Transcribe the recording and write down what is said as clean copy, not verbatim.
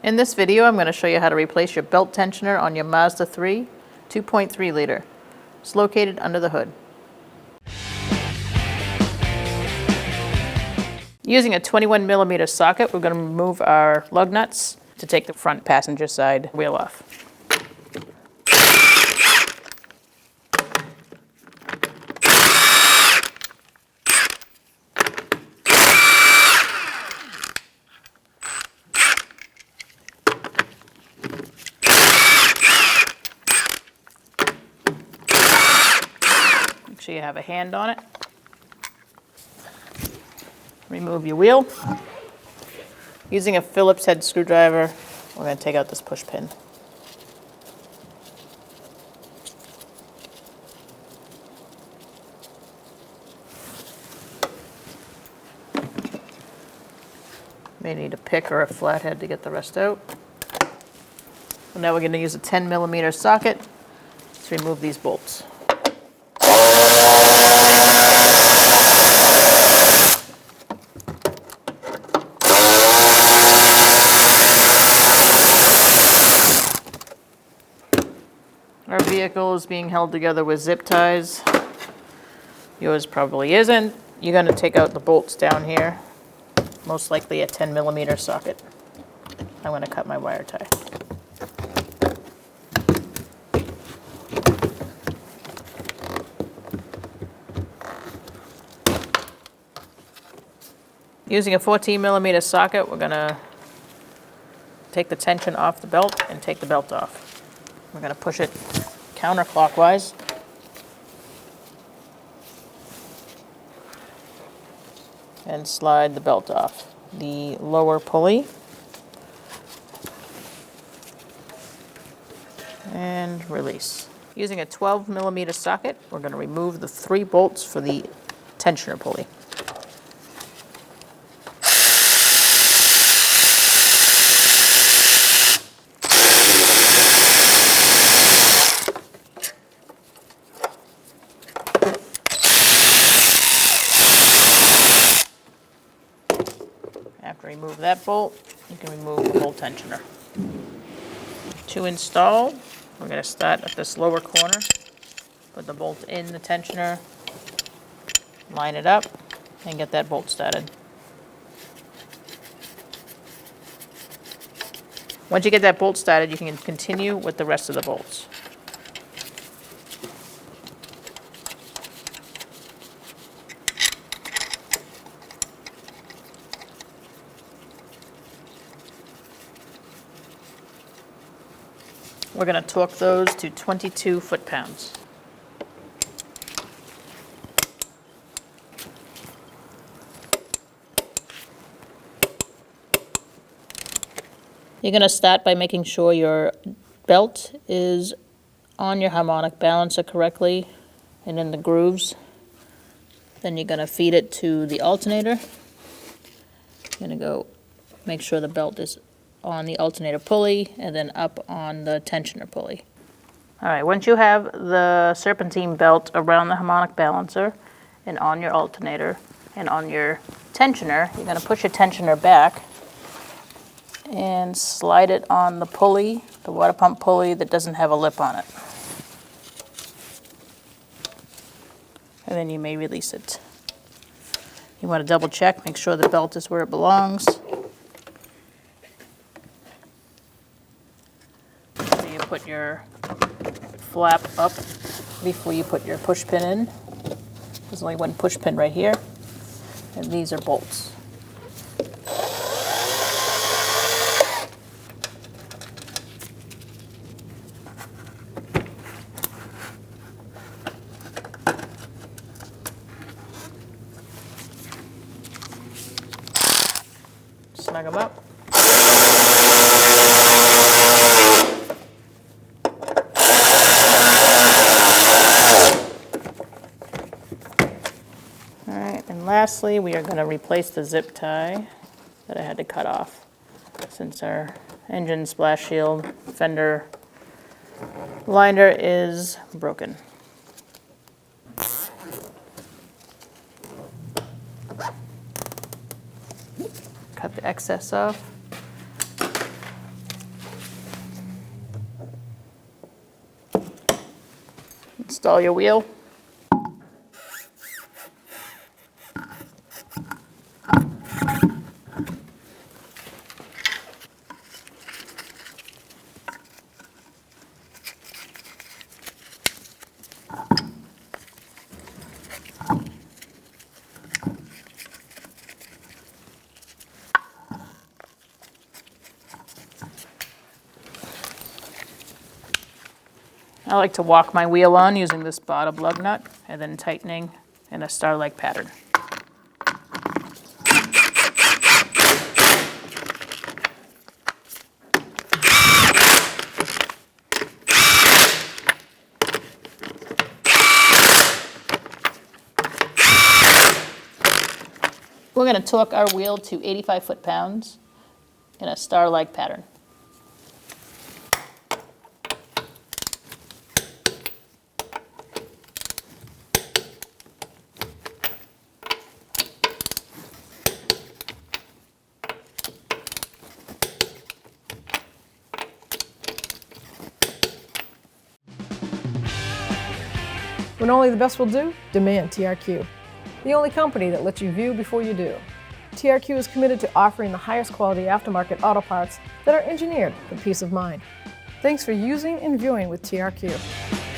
In this video, I'm going to show you how to replace your belt tensioner on your Mazda 3 2.3 liter. It's located under the hood. Using a 21mm socket, we're going to remove our lug nuts to take the front passenger side wheel off. Make sure you have a hand on it. Remove your wheel. Using a Phillips head screwdriver, we're going to take out this push pin. May need a pick or a flathead to get the rest out. So now we're going to use a 10mm socket to remove these bolts. Our vehicle is being held together with zip ties. Yours probably isn't. You're going to take out the bolts down here, most likely a 10mm socket. I'm going to cut my wire tie. Using a 14mm socket, we're going to take the tension off the belt and take the belt off. We're going to push it counterclockwise. And slide the belt off. The lower pulley. And release. Using a 12mm socket, we're going to remove the 3 bolts for the tensioner pulley. After you remove that bolt, you can remove the bolt tensioner. To install, we're going to start at this lower corner, put the bolt in the tensioner, line it up, and get that bolt started. Once you get that bolt started, you can continue with the rest of the bolts. We're going to torque those to 22 foot-pounds. You're going to start by making sure your belt is on your harmonic balancer correctly and in the grooves. Then you're going to feed it to the alternator. You're going to go make sure the belt is on the alternator pulley and then up on the tensioner pulley. All right, once you have the serpentine belt around the harmonic balancer and on your alternator and on your tensioner, you're going to push your tensioner back and slide it on the pulley, the water pump pulley that doesn't have a lip on it. And then you may release it. You want to double check, make sure the belt is where it belongs. Put your flap up before you put your push pin in. There's only one push pin right here, and these are bolts. Snug them up. And lastly, we are going to replace the zip tie that I had to cut off since our engine splash shield fender liner is broken. Cut the excess off. Install your wheel. I like to walk my wheel on using this bottom lug nut and then tightening in a star-like pattern. We're going to torque our wheel to 85 foot-pounds in a star-like pattern. When only the best will do, demand TRQ. The only company that lets you view before you do. TRQ is committed to offering the highest quality aftermarket auto parts that are engineered for peace of mind. Thanks for using and viewing with TRQ.